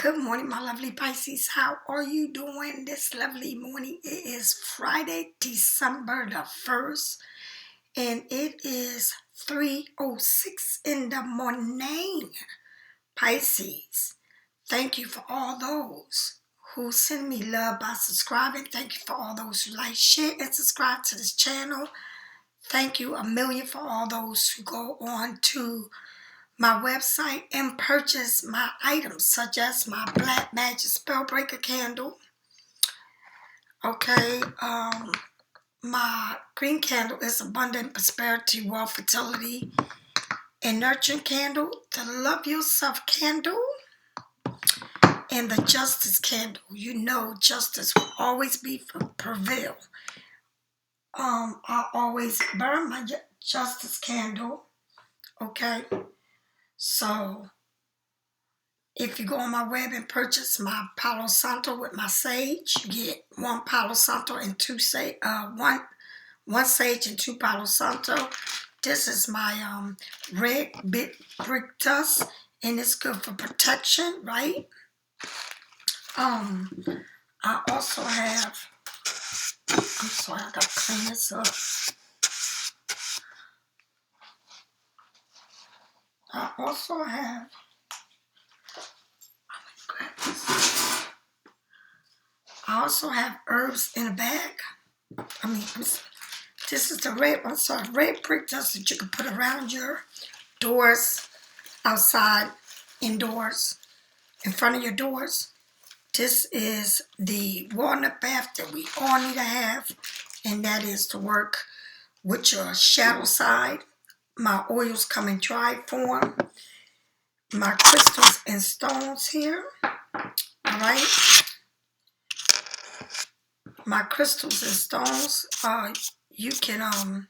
Good morning, my lovely Pisces. How are you doing this lovely morning? It is Friday, December the 1st, and it is 3:06 in the morning. Pisces, thank you for all those who send me love by subscribing. Thank you for all those who like, share, and subscribe to this channel. Thank you a million for all those who go on to my website and purchase my items, such as my Black Magic Spellbreaker candle. Okay, my green candle is Abundant Prosperity, Wealth, Fertility, and Nurturing candle, the Love Yourself candle, and the Justice candle. You know justice will always prevail. I always burn my Justice candle, okay? So, if you go on my web and purchase my Palo Santo with my sage, you get one Palo Santo and one sage and two Palo Santo. This is my red bit brick dust, and it's good for protection, right? I also have, I'm sorry, I gotta clean this up. I also have, herbs in a bag. This is the red brick dust that you can put around your doors, outside, indoors, in front of your doors. This is the walnut bath that we all need to have, and that is to work with your shadow side. My oils come in dry form. My crystals and stones here, all right? My crystals and stones, you can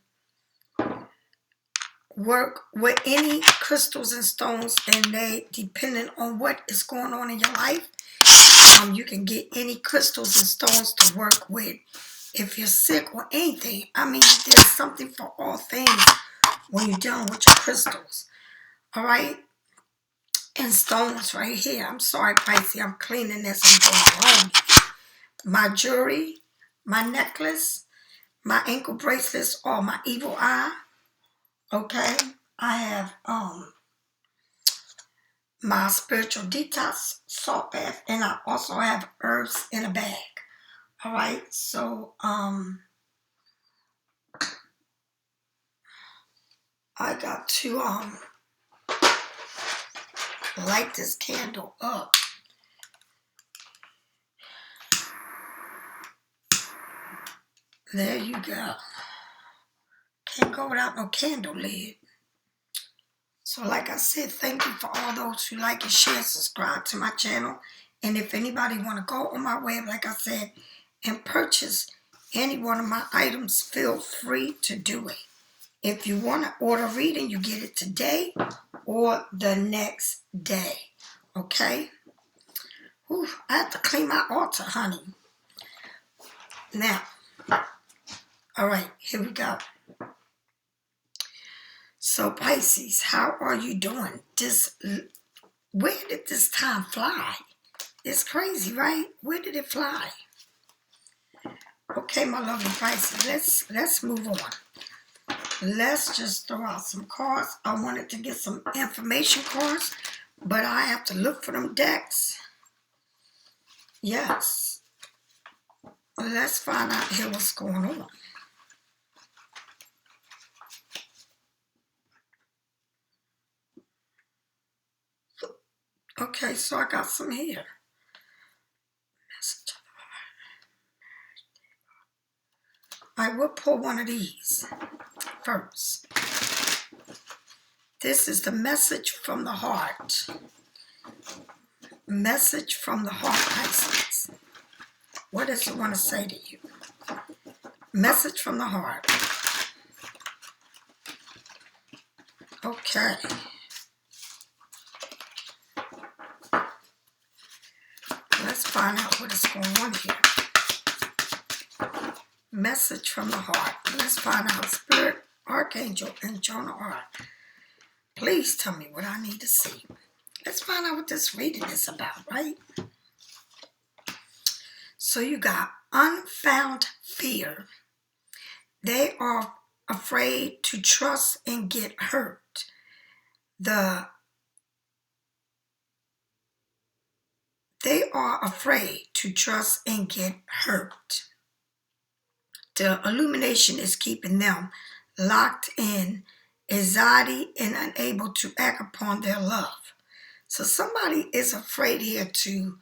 work with any crystals and stones, and they, depending on what is going on in your life, you can get any crystals and stones to work with. If you're sick or anything, there's something for all things when you're dealing with your crystals, all right? And stones right here. I'm sorry, Pisces, I'm cleaning this. I'm going home. My jewelry, my necklace, my ankle bracelets, or my evil eye. Okay, I have my spiritual detox salt bath, and I also have herbs in a bag. All right, so I got to light this candle up. There you go. Can't go without no candle lid. So like I said, thank you for all those who like and share, subscribe to my channel. And if anybody want to go on my web, like I said, and purchase any one of my items, feel free to do it. If you want to order reading, you get it today or the next day. Okay? Whew, I have to clean my altar, honey. Now, all right, here we go. So Pisces, how are you doing? Where did this time fly? It's crazy, right? Where did it fly? Okay, my lovely Pisces, let's move on. Let's just throw out some cards. I wanted to get some information cards, but I have to look for them decks. Yes. Let's find out here what's going on. Okay, so I got some here. I will pull one of these first. This is the message from the heart. Message from the heart, Pisces. What does it want to say to you? Message from the heart. Okay. Let's find out what is going on here. Message from the heart. Let's find out. Spirit, Archangel, and Jonah are. Please tell me what I need to see. let's find out what this reading is about, right? So you got unfound fear. They are afraid to trust and get hurt. They are afraid to trust and get hurt. The illumination is keeping them locked in anxiety and unable to act upon their love. So somebody is afraid here to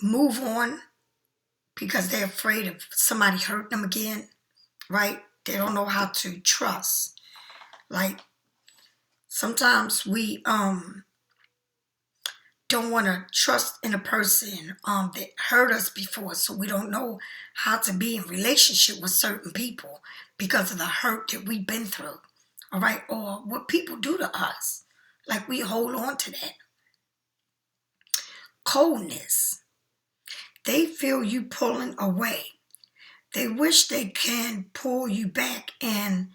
move on because they're afraid of somebody hurting them again, right? They don't know how to trust. Like sometimes we don't want to trust in a person that hurt us before, so we don't know how to be in relationship with certain people because of the hurt that we've been through, all right? Or what people do to us. Like we hold on to that. Coldness. They feel you pulling away. They wish they can pull you back and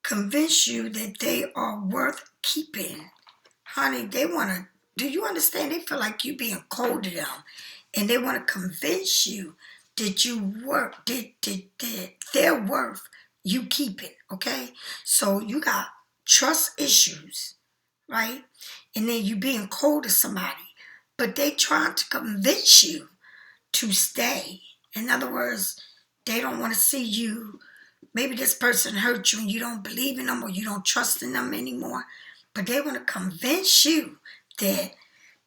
convince you that they are worth keeping. Honey, they want to, do you understand? They feel like you being cold to them. And they want to convince you that they're worth you keeping, okay? So you got trust issues, right? And then you being cold to somebody. But they trying to convince you to stay. In other words, they don't want to see you. Maybe this person hurt you and you don't believe in them or you don't trust in them anymore. But they want to convince you that,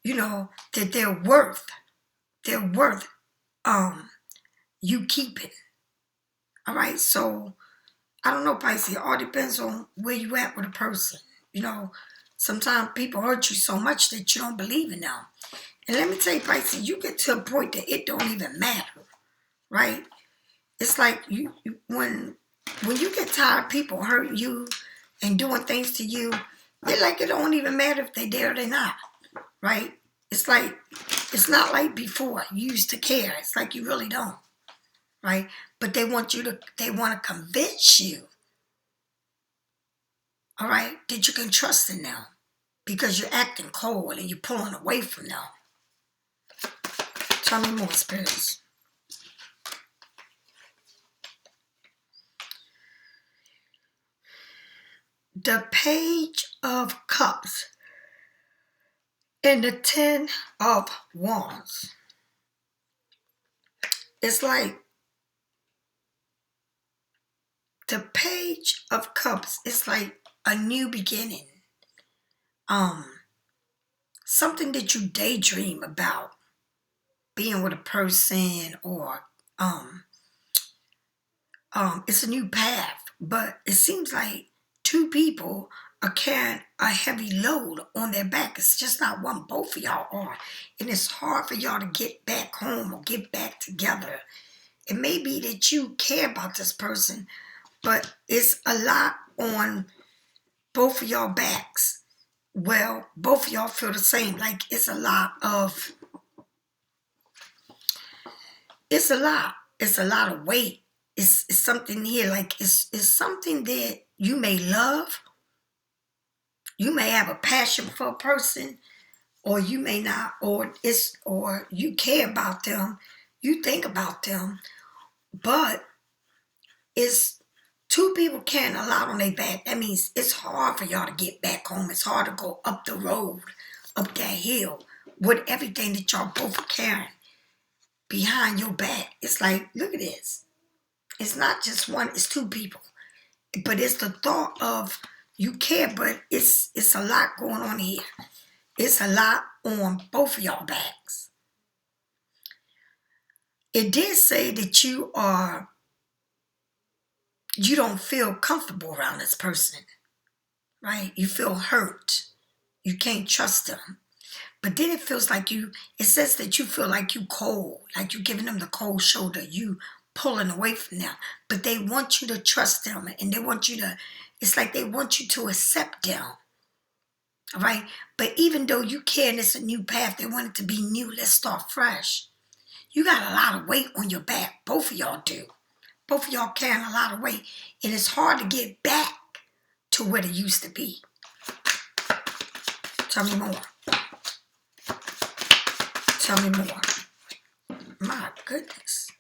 that they're worth you keeping. All right, so I don't know, Pisces. It all depends on where you at with a person. Sometimes people hurt you so much that you don't believe in them. And let me tell you, Pisces, you get to a point that it don't even matter, right? It's like when you get tired of people hurting you and doing things to you, it's like it don't even matter if they there or they not, right? It's like, it's not like before you used to care. It's like you really don't, right? But they want to convince you, all right, that you can trust in them because you're acting cold and you're pulling away from them. Tell me more, spirits. The Page of Cups and the 10 of Wands. It's like the Page of Cups is like a new beginning. Something that you daydream about. Being with a person or it's a new path. But it seems like two people are carrying a heavy load on their back. It's just not one, both of y'all are. And it's hard for y'all to get back home or get back together. It may be that you care about this person, but it's a lot on both of y'all backs. Well, both of y'all feel the same. Like it's a lot of weight. It's something here, like it's something that you may love. You may have a passion for a person, or you may not, or you care about them, you think about them, but it's two people carrying a lot on their back. That means it's hard for y'all to get back home. It's hard to go up the road, up that hill, with everything that y'all both are carrying behind your back. It's like, look at this. It's not just one, it's two people. But it's the thought of you care, but it's a lot going on here. It's a lot on both of y'all backs. It did say that you don't feel comfortable around this person, right? You feel hurt. You can't trust them. But then it feels like it says that you feel like you cold, like you giving them the cold shoulder, you pulling away from them. But they want you to trust them, and it's like they want you to accept them. All right? But even though you care and it's a new path, they want it to be new. Let's start fresh. You got a lot of weight on your back. Both of y'all do. Both of y'all carrying a lot of weight. And it's hard to get back to what it used to be. Tell me more. Tell me more. My goodness.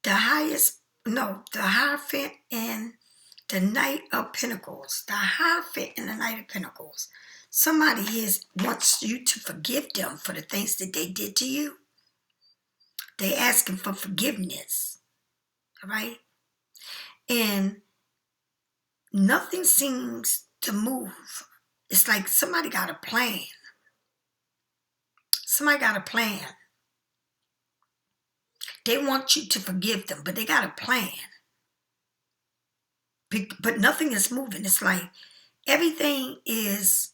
The Hierophant and the Knight of Pentacles. The Hierophant and the Knight of Pentacles. Somebody here wants you to forgive them for the things that they did to you. They asking for forgiveness. All right? And nothing seems to move. It's like somebody got a plan. Somebody got a plan. They want you to forgive them, but they got a plan. But nothing is moving. It's like everything is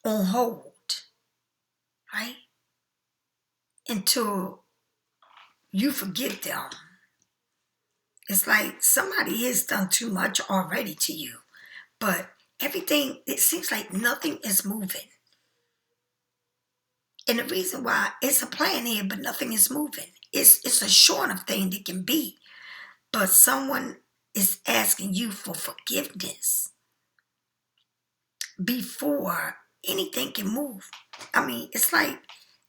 on hold, right? Until you forgive them. It's like somebody has done too much already to you. But everything, it seems like nothing is moving. And the reason why, it's a plan here, but nothing is moving. It's a short of thing that can be. But someone is asking you for forgiveness before anything can move. I mean, it's like,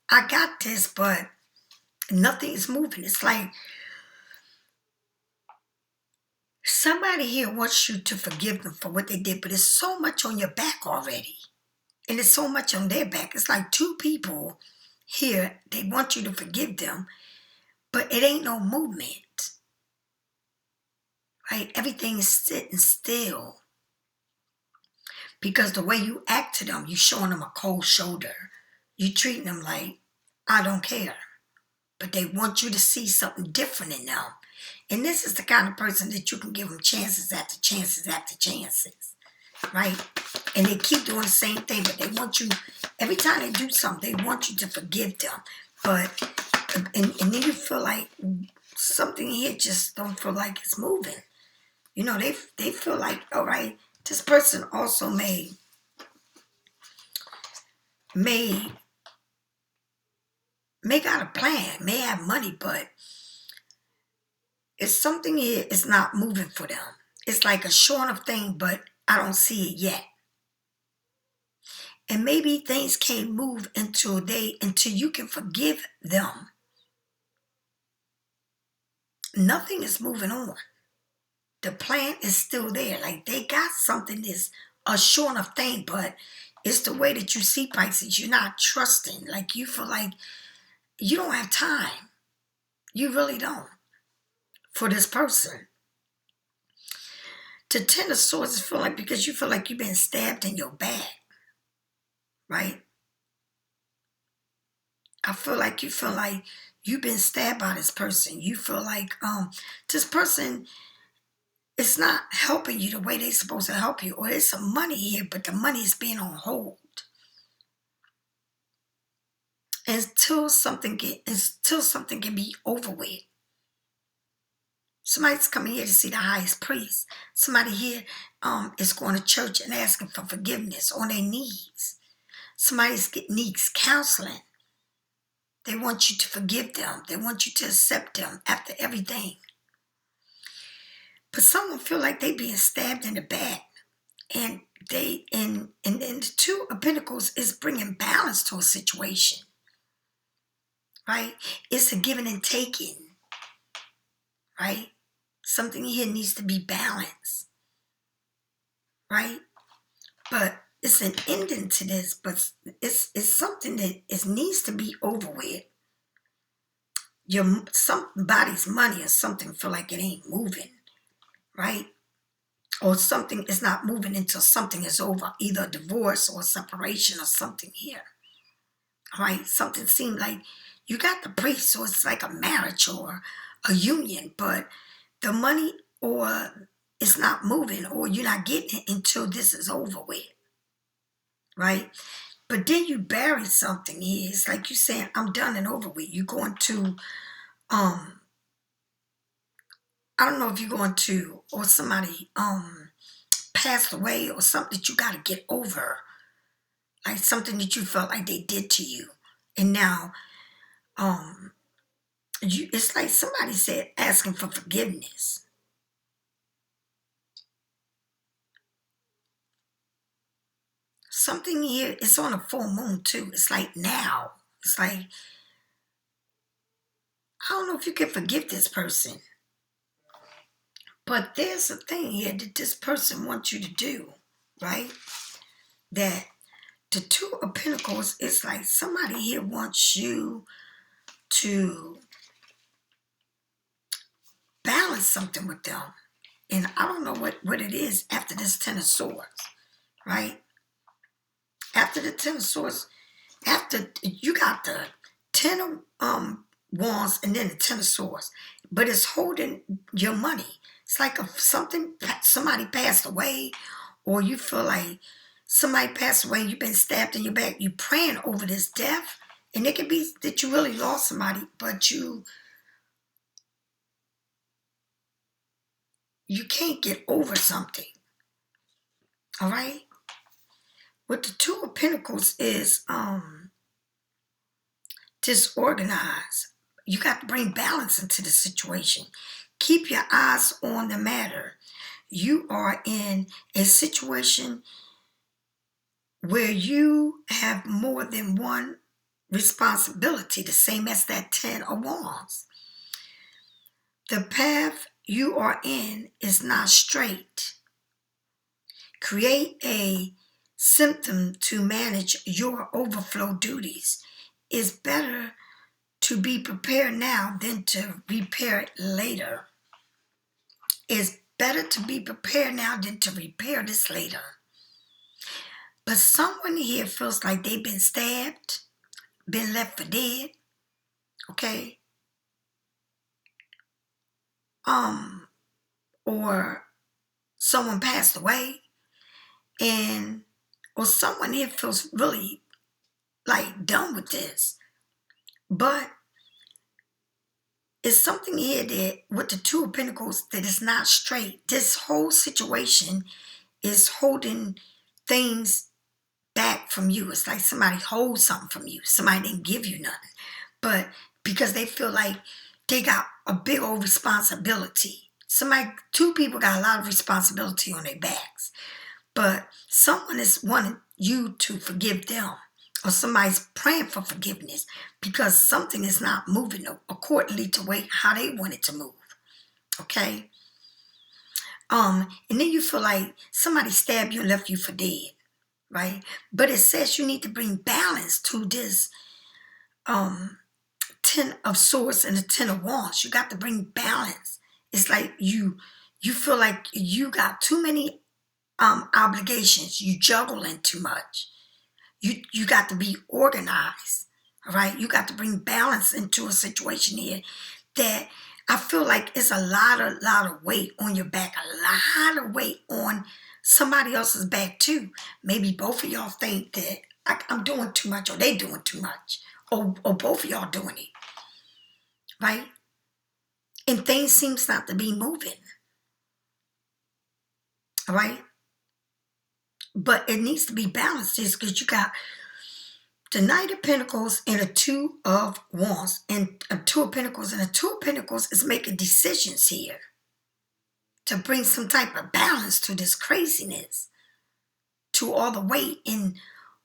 I got this, but nothing is moving. It's like somebody here wants you to forgive them for what they did, but it's so much on your back already. And it's so much on their back. It's like two people here, they want you to forgive them, but it ain't no movement. Right? Everything is sitting still. Because the way you act to them, you showing them a cold shoulder. You treating them like, I don't care. But they want you to see something different in them. And this is the kind of person that you can give them chances after chances after chances. Right? And they keep doing the same thing, but they want you, every time they do something, they want you to forgive them. But, and then you feel like something here just don't feel like it's moving. You know, they feel like, all right, this person also may got a plan, may have money, but it's something here is not moving for them. It's like a short of thing, but I don't see it yet. And maybe things can't move until you can forgive them. Nothing is moving on. The plan is still there. Like they got something that's a short of thing, but it's the way that you see Pisces. You're not trusting. Like you feel like you don't have time. You really don't. For this person. To Ten of Swords feel like because you feel like you've been stabbed in your back. Right? I feel like you've been stabbed by this person. You feel like this person is not helping you the way they're supposed to help you. Or there's some money here, but the money is being on hold. Until something can be over with. Somebody's coming here to see the highest priest. Somebody here is going to church and asking for forgiveness on their knees. Somebody needs counseling. They want you to forgive them. They want you to accept them after everything. But someone feel like they being stabbed in the back. And the Two of Pentacles is bringing balance to a situation. Right? It's a giving and taking. Right? Something here needs to be balanced. Right? But it's an ending to this, but it's something that needs to be over with. Somebody's money or something feel like it ain't moving. Right? Or something is not moving until something is over. Either a divorce or a separation or something here. Right? Something seemed like you got the priest, so it's like a marriage or a union, but the money or it's not moving or you're not getting it until this is over with. Right? But then you bury something here. It's like you saying, I'm done and over with. You're going to, I don't know if you're going to, or somebody passed away or something that you got to get over. Like something that you felt like they did to you. And now, it's like somebody said asking for forgiveness. something here, it's on a full moon too. It's like now. It's like, I don't know if you can forgive this person. But there's a thing here that this person wants you to do, right? That the Two of Pentacles is like somebody here wants you to balance something with them. And I don't know what it is after this Ten of Swords, right? After the Ten of Swords, after you got the Ten of Wands and then the Ten of Swords, but it's holding your money. It's like if somebody passed away, or you feel like somebody passed away, you've been stabbed in your back, you praying over this death, and it could be that you really lost somebody, but you can't get over something, all right? What the Two of Pentacles is disorganized. You got to bring balance into the situation. Keep your eyes on the matter. You are in a situation where you have more than one responsibility, the same as that Ten of Wands. The path you are in is not straight. Create a symptom to manage your overflow duties. It's better to be prepared now than to repair it later. It's better to be prepared now than to repair this later. But someone here feels like they've been stabbed, been left for dead, okay? Or someone passed away, or someone here feels really like done with this. But it's something here that with the Two of Pentacles that is not straight. This whole situation is holding things back from you. It's like somebody holds something from you. Somebody didn't give you nothing. But because they feel like they got a big old responsibility. Two people got a lot of responsibility on their backs. But someone is wanting you to forgive them. Or somebody's praying for forgiveness because something is not moving accordingly to how they want it to move. Okay? And then you feel like somebody stabbed you and left you for dead. Right? But it says you need to bring balance to this Ten of Swords and the Ten of Wands. You got to bring balance. It's like you feel like you got too many obligations. You juggling too much. You got to be organized. All right? You got to bring balance into a situation here that I feel like it's a lot of weight on your back. A lot of weight on somebody else's back too. Maybe both of y'all think that I'm doing too much or they doing too much. Or both of y'all doing it. Right? And things seems not to be moving. All right? But it needs to be balanced because you got the Knight of Pentacles and the Two of Wands. And a Two of Pentacles and a Two of Pentacles is making decisions here to bring some type of balance to this craziness, to all the weight and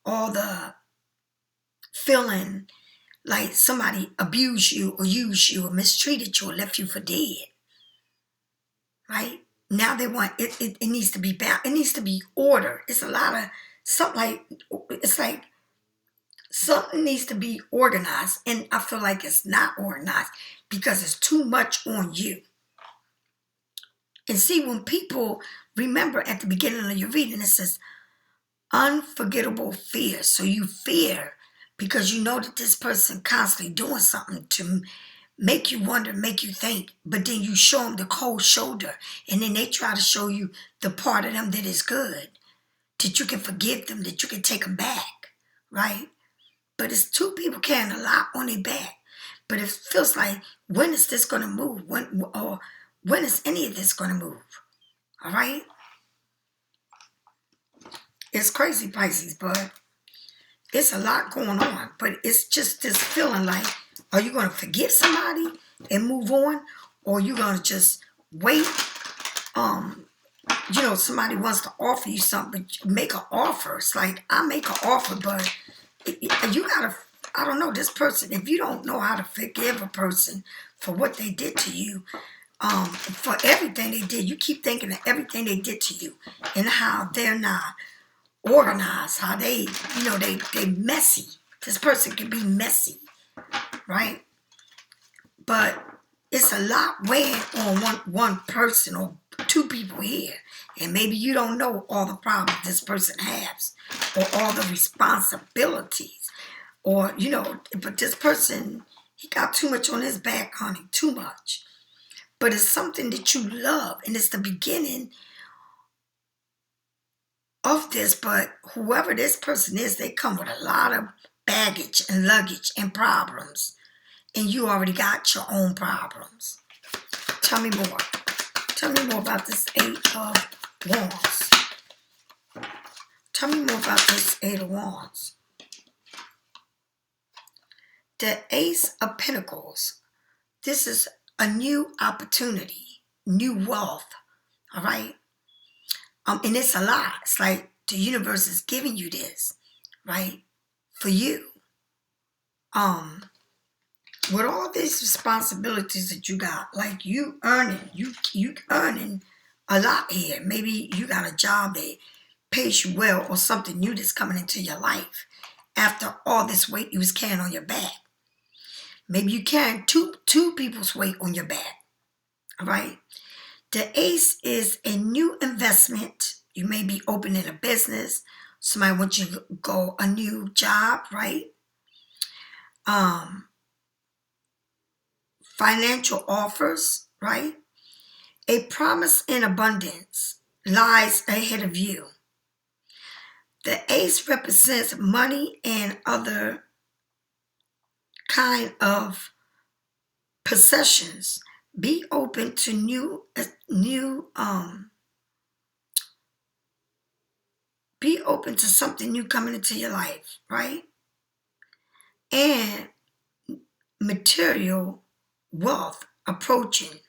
all the feeling like somebody abused you or used you or mistreated you or left you for dead. Right? Now they want it needs to be balanced. It needs to be order. It's a lot of it's like something needs to be organized, and I feel like it's not organized because it's too much on you. And see, when people remember at the beginning of your reading, it says unforgettable fear. So you fear because you know that this person constantly doing something to make you wonder, make you think, but then you show them the cold shoulder, and then they try to show you the part of them that is good, that you can forgive them, that you can take them back, right? But it's two people carrying a lot on their back. But it feels like, when is this going to move? When is any of this going to move? All right? It's crazy, Pisces, but it's a lot going on. But it's just this feeling like, are you going to forgive somebody and move on? Or are you going to just wait somebody wants to offer you something, but you make an offer. It's like, I make an offer, but you gotta, I don't know, this person, if you don't know how to forgive a person for what they did to you, for everything they did, you keep thinking of everything they did to you and how they're not organized, how they messy. This person can be messy, right? But it's a lot weighing on one person or two people here. And maybe you don't know all the problems this person has or all the responsibilities. Or, but this person, he got too much on his back, honey, too much. But it's something that you love, and it's the beginning of this. But whoever this person is, they come with a lot of baggage and luggage and problems. And you already got your own problems. Tell me more. Tell me more about this Eight of Wands. Tell me more about this Eight of Wands. The Ace of Pentacles. This is a new opportunity, new wealth, all right? And it's a lot. It's like the universe is giving you this, right, for you. With all these responsibilities that you got, like you earning a lot here. Maybe you got a job that pays you well or something new that's coming into your life after all this weight you was carrying on your back. Maybe you carrying two people's weight on your back, all right? The Ace is a new investment. You may be opening a business. Somebody wants you to go a new job, right? Financial offers, right? A promise in abundance lies ahead of you. The Ace represents money and other kind of possessions. Be open to be open to something new coming into your life, right? And material wealth approaching.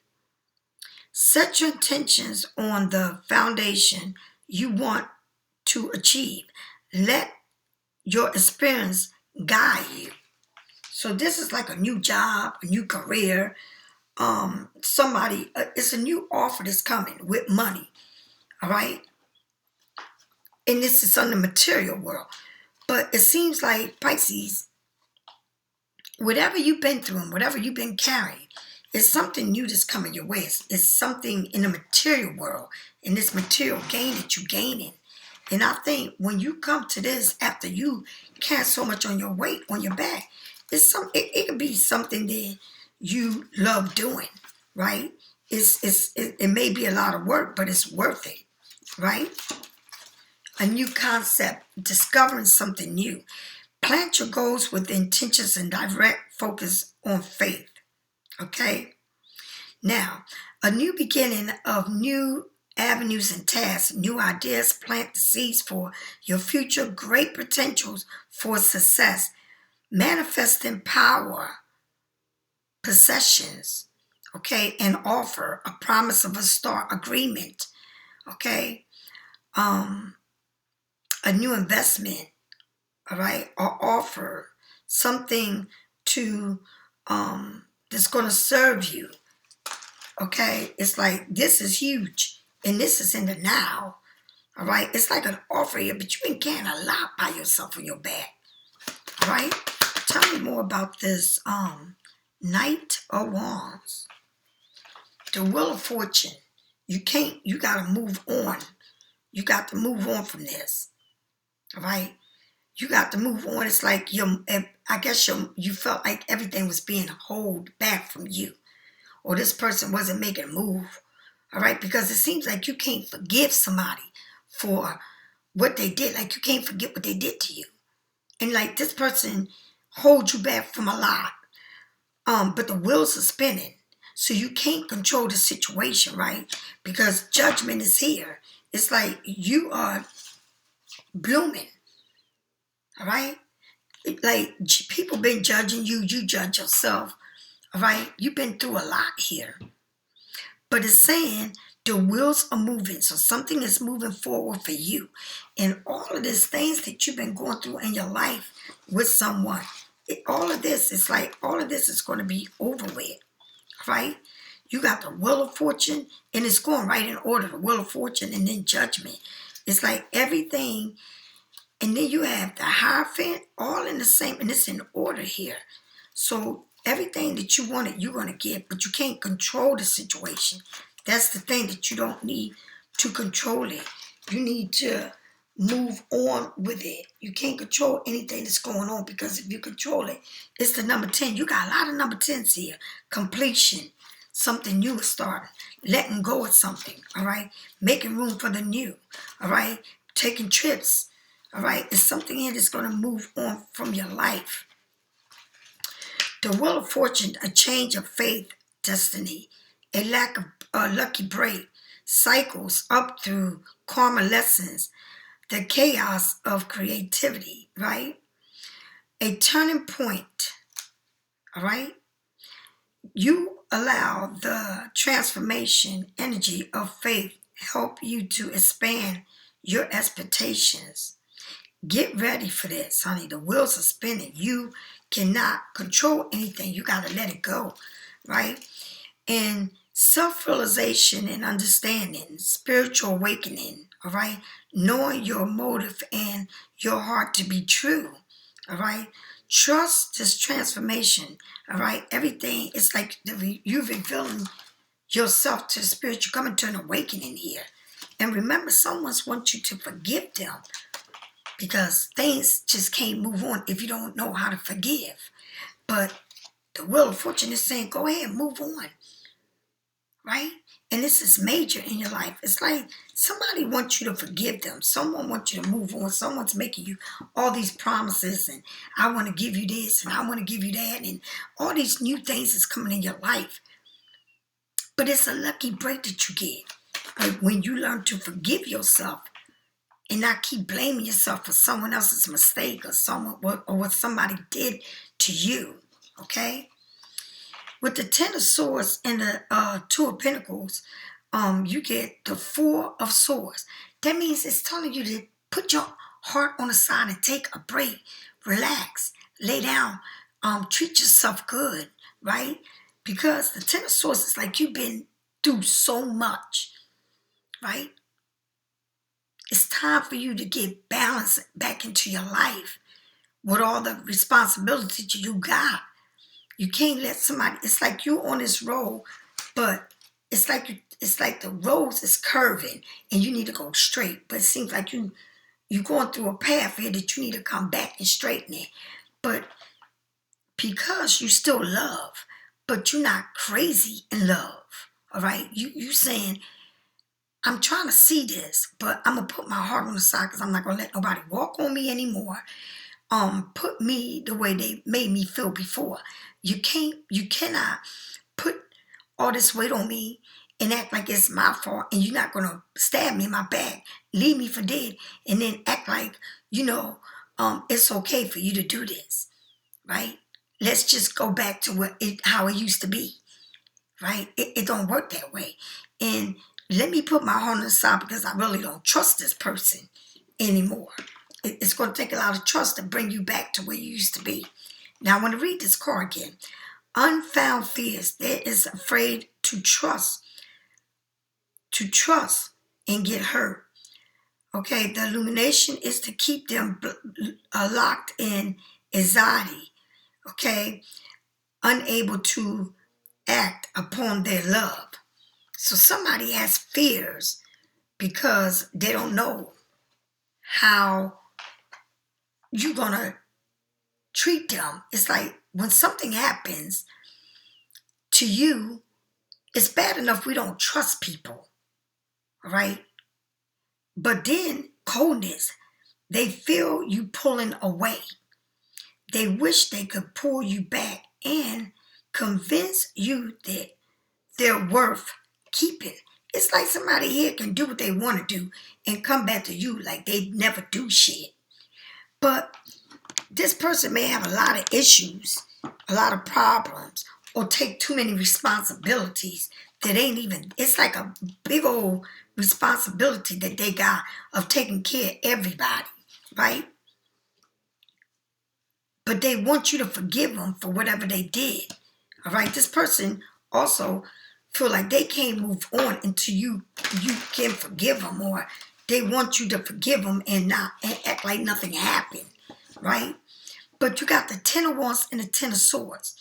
Set your intentions on the foundation you want to achieve. Let your experience guide you. So this is like a new job, a new career. It's a new offer that's coming with money, all right? And this is on the material world. But it seems like, Pisces, whatever you've been through and whatever you've been carrying, it's something new that's coming your way. It's something in the material world, in this material gain that you're gaining. And I think when you come to this after you carry so much on your weight, on your back, it could be something that you love doing, right? It may be a lot of work, but it's worth it, right? A new concept, discovering something new. Plant your goals with intentions and direct focus on faith, okay? Now, a new beginning of new avenues and tasks, new ideas, plant the seeds for your future, great potentials for success. Manifesting power, possessions, okay, an offer, a promise of a start, agreement, okay, a new investment, all right, or offer, something to that's going to serve you, okay? It's like, this is huge, and this is in the now, all right? It's like an offer here, but you ain't carrying a lot by yourself on your back, all right? Tell me more about this Knight of Wands. The Wheel of Fortune. You got to move on. You got to move on from this. All right? You got to move on. It's like I guess you felt like everything was being held back from you. Or this person wasn't making a move. All right? Because it seems like you can't forgive somebody for what they did. Like you can't forget what they did to you. And like this person hold you back from a lot. But the wheels are spinning. So you can't control the situation, right? Because judgment is here. It's like you are blooming. All right? Like people been judging you. You judge yourself. All right? You've been through a lot here. But it's saying The wheels are moving, so something is moving forward for you. And all of these things that you've been going through in your life with someone, all of this is like, all of this is going to be over with, right? You got the Wheel of Fortune, and it's going right in order, the Wheel of Fortune, and then Judgment. It's like everything, and then you have the Hierophant, all in the same, and it's in order here. So everything that you wanted, you're going to get, but you can't control the situation. That's the thing, that you don't need to control it. You need to move on with it. You can't control anything that's going on, because if you control it, it's the number 10. You got a lot of number 10s here. Completion. Something new is starting. Letting go of something, all right? Making room for the new, all right? Taking trips, all right? It's something here that's going to move on from your life. The Wheel of Fortune, a change of faith, destiny, a lack of lucky break, cycles up through karma lessons, the chaos of creativity, right? A turning point, all right? You allow the transformation energy of faith help you to expand your expectations. Get ready for this, honey. The wheels are spinning. You cannot control anything. You got to let it go, right? And self-realization and understanding, spiritual awakening, all right? Knowing your motive and your heart to be true, all right? Trust this transformation, all right? Everything, it's like you're revealing yourself to the spirit. You're coming to an awakening here. And remember, someone wants you to forgive them, because things just can't move on if you don't know how to forgive. But the Wheel of Fortune is saying, go ahead, move on, right? And this is major in your life. It's like somebody wants you to forgive them. Someone wants you to move on. Someone's making you all these promises, and I want to give you this, and I want to give you that, and all these new things is coming in your life. But it's a lucky break that you get. But when you learn to forgive yourself and not keep blaming yourself for someone else's mistake, or what somebody did to you, okay? With the 10 of Swords and the 2 of Pentacles, you get the 4 of Swords. That means it's telling you to put your heart on the side and take a break, relax, lay down, treat yourself good, right? Because the 10 of Swords is like you've been through so much, right? It's time for you to get balance back into your life with all the responsibilities you got. You can't let somebody, it's like you're on this road, but it's like the road is curving and you need to go straight. But it seems like you're going through a path here that you need to come back and straighten it. But because you still love, but you're not crazy in love, all right? You saying, I'm trying to see this, but I'm going to put my heart on the side, because I'm not going to let nobody walk on me anymore. Put me the way they made me feel before. You cannot put all this weight on me and act like it's my fault, and you're not going to stab me in my back, leave me for dead, and then act like, it's okay for you to do this, right? Let's just go back to how it used to be, right? It don't work that way. And let me put my heart on the side, because I really don't trust this person anymore. It's going to take a lot of trust to bring you back to where you used to be. Now, I want to read this card again. Unfound fears. There is afraid to trust and get hurt. Okay, the illumination is to keep them locked in anxiety. Okay, unable to act upon their love. So somebody has fears because they don't know how you're going to treat them. It's like when something happens to you, it's bad enough we don't trust people, right? But then coldness, they feel you pulling away. They wish they could pull you back and convince you that they're worth keeping. It's like somebody here can do what they want to do and come back to you like they never do shit. But this person may have a lot of issues, a lot of problems, or take too many responsibilities that ain't even, it's like a big old responsibility that they got of taking care of everybody, right? But they want you to forgive them for whatever they did, all right? This person also feel like they can't move on until you can forgive them, or they want you to forgive them and act like nothing happened, right? But you got the 10 of Wands and the 10 of Swords.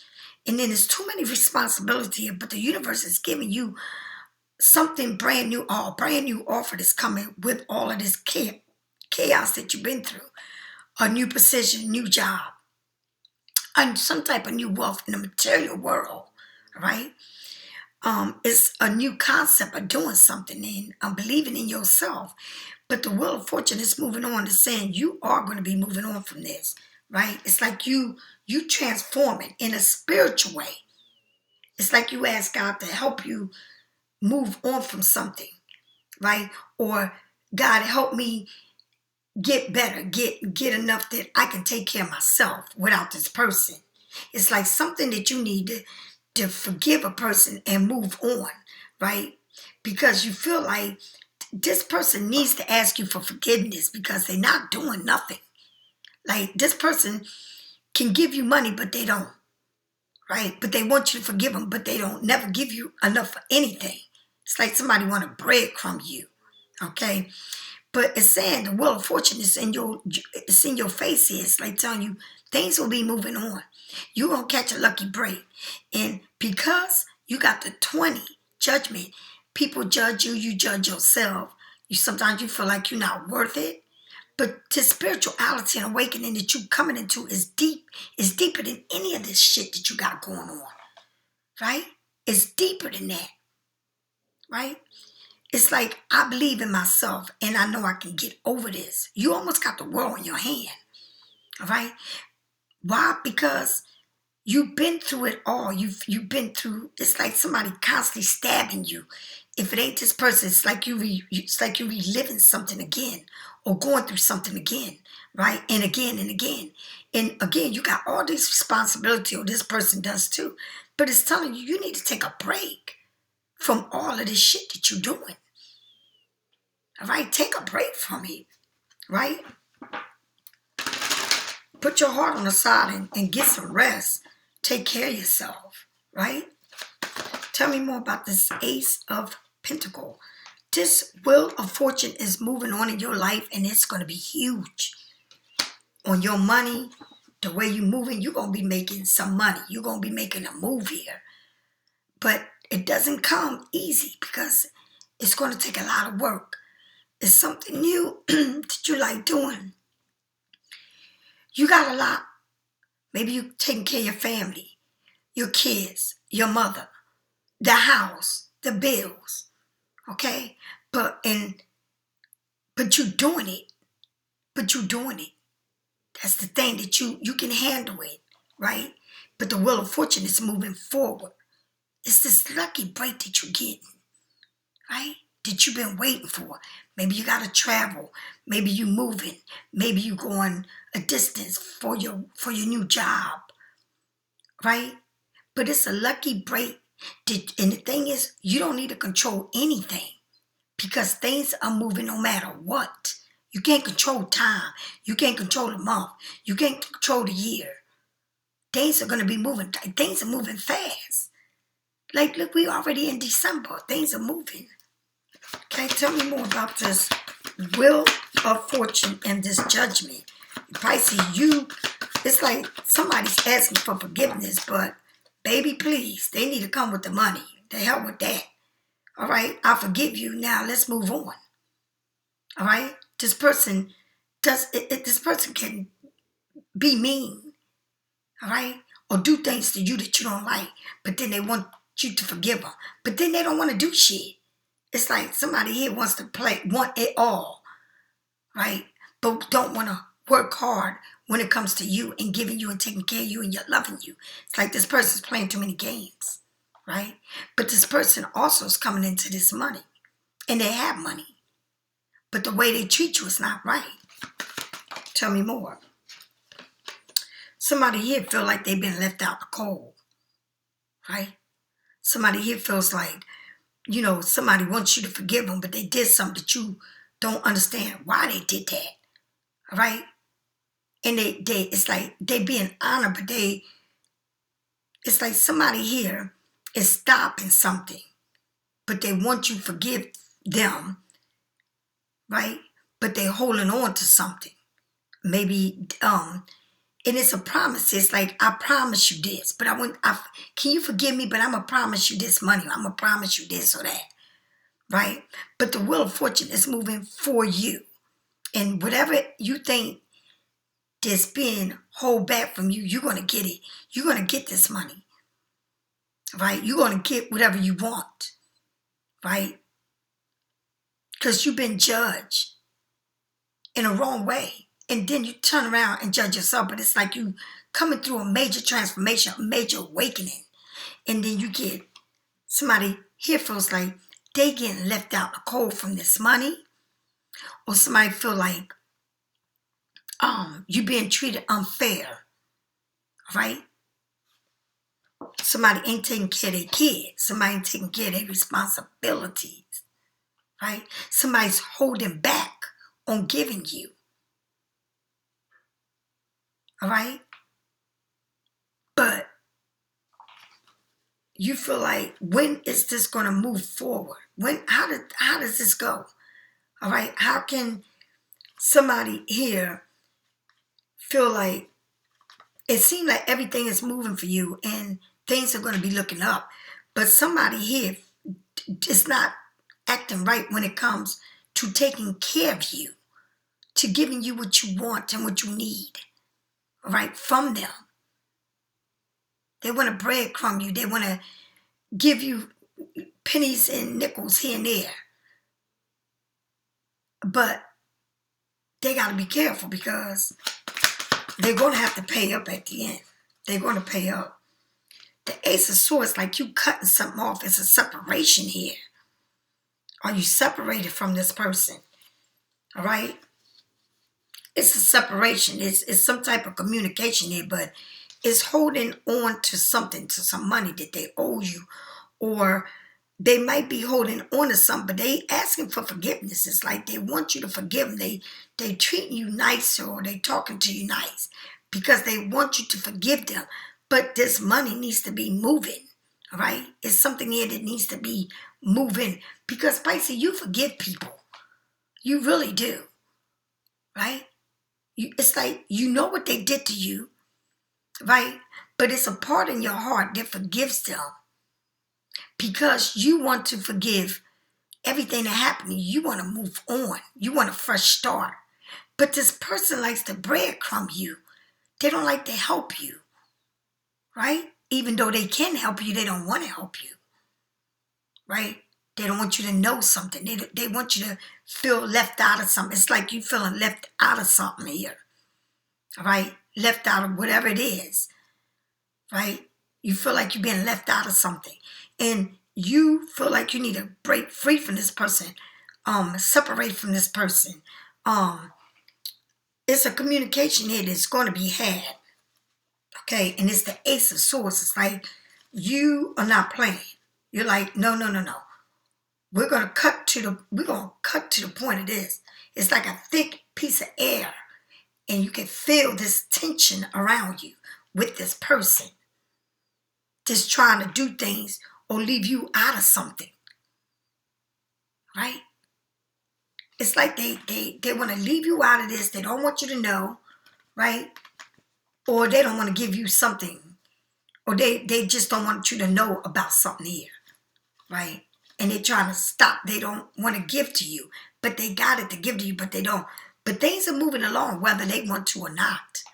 And then there's too many responsibilities here, but the universe is giving you something brand new, a brand new offer that's coming with all of this chaos that you've been through. A new position, new job, and some type of new wealth in the material world, right? It's a new concept of doing something and believing in yourself. But the Wheel of Fortune is moving on, is saying you are going to be moving on from this, right? It's like you transforming in a spiritual way. It's like you ask God to help you move on from something, right? Or God, help me get better, get enough that I can take care of myself without this person. It's like something that you need to forgive a person and move on, right? Because you feel like this person needs to ask you for forgiveness because they're not doing nothing. Like this person can give you money, but they don't, right? But they want you to forgive them, but they don't never give you enough for anything. It's like somebody want to breadcrumb you, okay? But it's saying the Wheel of Fortune is in your face here. It's like telling you things will be moving on. You're going to catch a lucky break. And because you got the 20 judgment, people judge you, you judge yourself. Sometimes you feel like you're not worth it. But the spirituality and awakening that you're coming into is deep. It's deeper than any of this shit that you got going on. Right? It's deeper than that. Right? It's like, I believe in myself and I know I can get over this. You almost got the world in your hand. All right? Why? Because you've been through it all. You've been through, it's like somebody constantly stabbing you. If it ain't this person, it's like you reliving something again or going through something again, right? And again and again. And again, you got all this responsibility, or this person does too. But it's telling you, you need to take a break from all of this shit that you're doing. All right? Take a break from it, right? Put your heart on the side and get some rest. Take care of yourself, right? Tell me more about this Ace of Pentacles. This Wheel of Fortune is moving on in your life, and it's going to be huge. On your money, the way you're moving, you're going to be making some money. You're going to be making a move here. But it doesn't come easy because it's going to take a lot of work. It's something new that you like doing. You got a lot. Maybe you're taking care of your family, your kids, your mother, the house, the bills, okay? But you're doing it. But you're doing it. That's the thing, that you can handle it, right? But the Wheel of Fortune is moving forward. It's this lucky break that you're getting, right? That you've been waiting for. Maybe you got to travel. Maybe you moving. Maybe you going a distance for your new job, right? But it's a lucky break. And the thing is, you don't need to control anything because things are moving no matter what. You can't control time. You can't control the month. You can't control the year. Things are going to be moving. Things are moving fast. Like, look, we already in December. Things are moving. Okay, tell me more about this Wheel of Fortune and this Judgment. Pisces, it's like somebody's asking for forgiveness, but baby, please, they need to come with the money. The hell with that. All right, I forgive you. Now let's move on. All right, this person can be mean. All right, or do things to you that you don't like, but then they want you to forgive them. But then they don't want to do shit. It's like somebody here want it all, right? But don't want to work hard when it comes to you and giving you and taking care of you and loving you. It's like this person's playing too many games, right? But this person also is coming into this money, and they have money. But the way they treat you is not right. Tell me more. Somebody here feel like they've been left out in the cold, right? Somebody here feels like somebody wants you to forgive them, but they did something that you don't understand why they did that. All right? And it's like they being honored, but it's like somebody here is stopping something, but they want you to forgive them, right? But they're holding on to something. Maybe, and it's a promise. It's like, I promise you this, but can you forgive me? But I'm going to promise you this money. I'm going to promise you this or that, right? But the wheel of fortune is moving for you. And whatever you think that's being held back from you, you're going to get it. You're going to get this money, right? You're going to get whatever you want, right? Because you've been judged in a wrong way. And then you turn around and judge yourself. But it's like you coming through a major transformation, a major awakening. And then you get somebody here feels like they getting left out in the cold from this money. Or somebody feel like you being treated unfair, right? Somebody ain't taking care of their kids. Somebody ain't taking care of their responsibilities, right? Somebody's holding back on giving you, all right? But you feel like, when is this going to move forward? How does this go? All right? How can somebody here feel like it seems like everything is moving for you and things are going to be looking up, but somebody here is not acting right when it comes to taking care of you, to giving you what you want and what you need, right, from them. They want to breadcrumb you. They want to give you pennies and nickels here and there. But they got to be careful because they're going to have to pay up at the end. They're going to pay up. The Ace of Swords, like you cutting something off. It's a separation here. Are you separated from this person? All right? It's a separation. It's some type of communication here, but it's holding on to something, to some money that they owe you. Or they might be holding on to something, but they asking for forgiveness. It's like they want you to forgive them. They treating you nicer, or they talking to you nice because they want you to forgive them. But this money needs to be moving, all right? It's something here that needs to be moving because, Pisces, you forgive people. You really do, right? It's like you know what they did to you, right? But it's a part in your heart that forgives them because you want to forgive everything that happened to you. You want to move on. You want a fresh start. But this person likes to breadcrumb you. They don't like to help you, right? Even though they can help you, they don't want to help you, right? They don't want you to know something. They want you to feel left out of something. It's like you feeling left out of something here, right? Left out of whatever it is, right? You feel like you're being left out of something. And you feel like you need to break free from this person, separate from this person. It's a communication here that's going to be had, okay? And it's the Ace of Swords. It's like you are not playing. You're like, no. We're gonna cut to the point of this. It's like a thick piece of air, and you can feel this tension around you with this person, just trying to do things or leave you out of something, right? It's like they want to leave you out of this. They don't want you to know, right? Or they don't want to give you something, or they just don't want you to know about something here, right? And they're trying to stop. They don't want to give to you, but they got it to give to you, but they don't. But things are moving along whether they want to or not.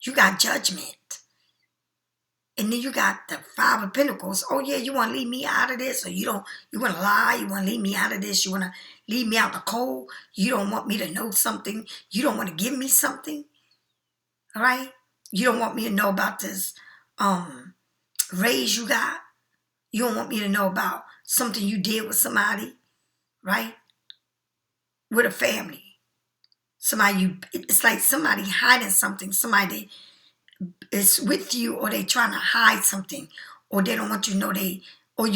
You got Judgment. And then you got the Five of Pentacles. Oh yeah, you want to leave me out of this? Or you want to lie? You want to leave me out of this? You want to leave me out the cold? You don't want me to know something? You don't want to give me something? All right? You don't want me to know about this raise you got? You don't want me to know about something you did with somebody, right? With a family. It's like somebody hiding something. Somebody is with you, or they trying to hide something, or they don't want you to know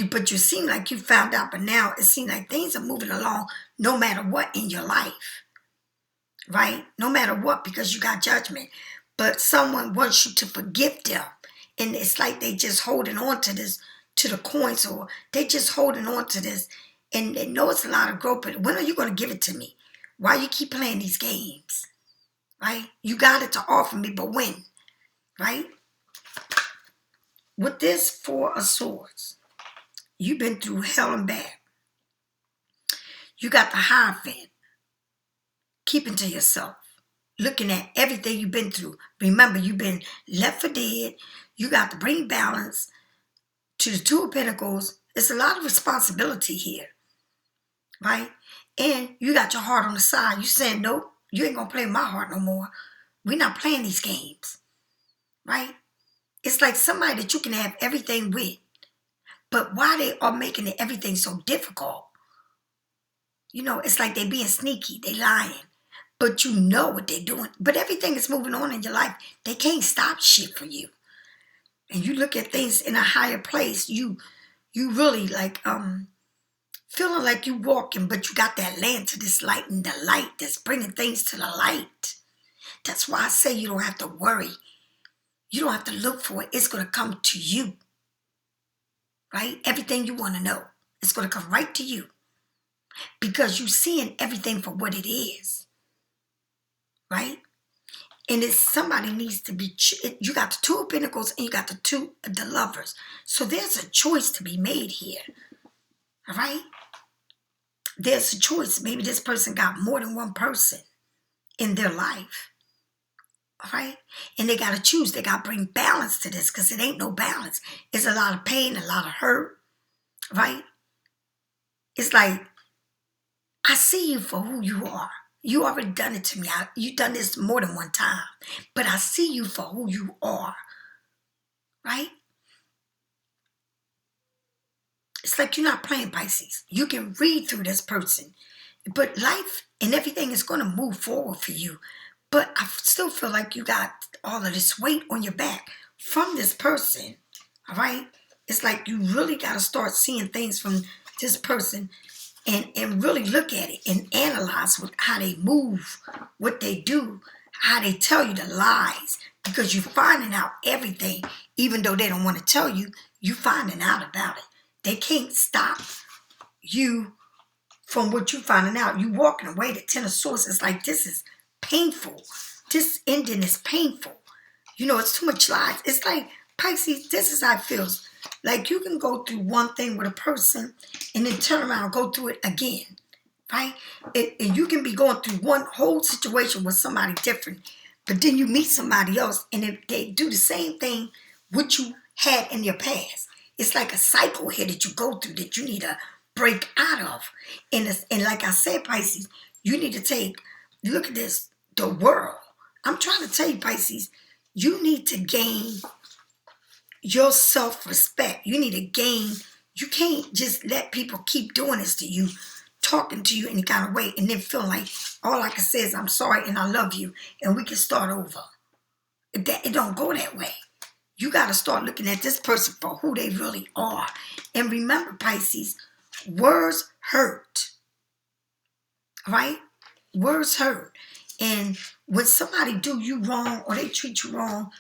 but you seem like you found out, but now it seems like things are moving along no matter what in your life, right? No matter what, because you got judgment. But someone wants you to forgive them. And it's like they just holding on to this, to the coins, or they just holding on to this. And they know it's a lot of growth, but when are you going to give it to me? Why you keep playing these games, right? You got it to offer me, but when, right? With this Four of Swords, you've been through hell and back. You got the Hierophant, keeping to yourself, looking at everything you've been through. Remember, you've been left for dead. You got to bring balance to the Two of Pentacles. It's a lot of responsibility here, right? And you got your heart on the side. You saying, nope, you ain't going to play my heart no more. We're not playing these games, right? It's like somebody that you can have everything with. But why they are making it everything so difficult? You know, it's like they being sneaky. They lying. But you know what they're doing. But everything is moving on in your life. They can't stop shit for you. And you look at things in a higher place. You really like feeling like you walking, but you got that land to this light, and the light that's bringing things to the light. That's why I say you don't have to worry. You don't have to look for it. It's going to come to you. Right? Everything you want to know. It's going to come right to you. Because you're seeing everything for what it is. Right? And it's somebody needs to be, you got the Two of Pentacles and you got the Lovers. So there's a choice to be made here. All right? There's a choice. Maybe this person got more than one person in their life. All right? And they got to choose. They got to bring balance to this, because it ain't no balance. It's a lot of pain, a lot of hurt. Right? It's like, I see you for who you are. You already done it to me. You done this more than one time. But I see you for who you are. Right? It's like you're not playing, Pisces. You can read through this person. But life and everything is going to move forward for you. But I still feel like you got all of this weight on your back from this person. All right? It's like you really got to start seeing things from this person and really look at it and analyze how they move, what they do, how they tell you the lies. Because you're finding out everything. Even though they don't want to tell you, you're finding out about it. They can't stop you from what you're finding out. You walking away, the Ten of Swords is like, this is painful. This ending is painful. You know, it's too much lies. It's like, Pisces, this is how it feels. Like you can go through one thing with a person and then turn around and go through it again. Right? And you can be going through one whole situation with somebody different. But then you meet somebody else and if they do the same thing what you had in your past. It's like a cycle here that you go through that you need to break out of. And like I said, Pisces, you need to look at this, the world. I'm trying to tell you, Pisces, you need to gain your self-respect. You need to gain, you can't just let people keep doing this to you, talking to you any kind of way, and then feel like all I can say is I'm sorry and I love you and we can start over. It don't go that way. You got to start looking at this person for who they really are. And remember, Pisces, words hurt. Right? Words hurt. And when somebody do you wrong or they treat you wrong,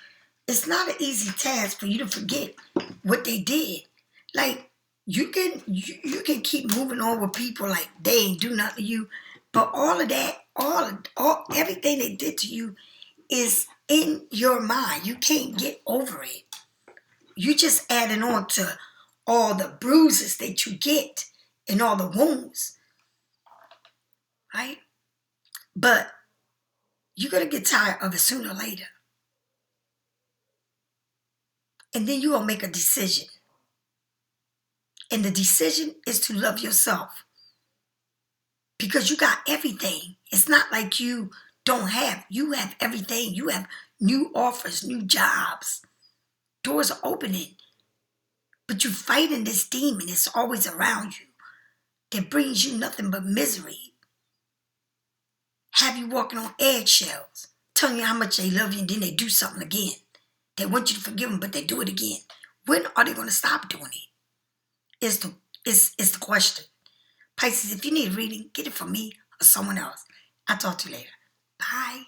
it's not an easy task for you to forget what they did. Like, you can keep moving on with people like they ain't do nothing to you. But all of that, everything they did to you is in your mind. You can't get over it. You just adding on to all the bruises that you get and all the wounds. Right? But you're going to get tired of it sooner or later. And then you're going to make a decision. And the decision is to love yourself. Because you got everything. It's not like you don't have. You have everything. You have new offers, new jobs. Doors are opening. But you're fighting this demon. It's always around you. That brings you nothing but misery. Have you walking on eggshells. Telling you how much they love you and then they do something again. They want you to forgive them, but they do it again. When are they going to stop doing it? is the question. Pisces, if you need reading, get it from me or someone else. I'll talk to you later. Bye.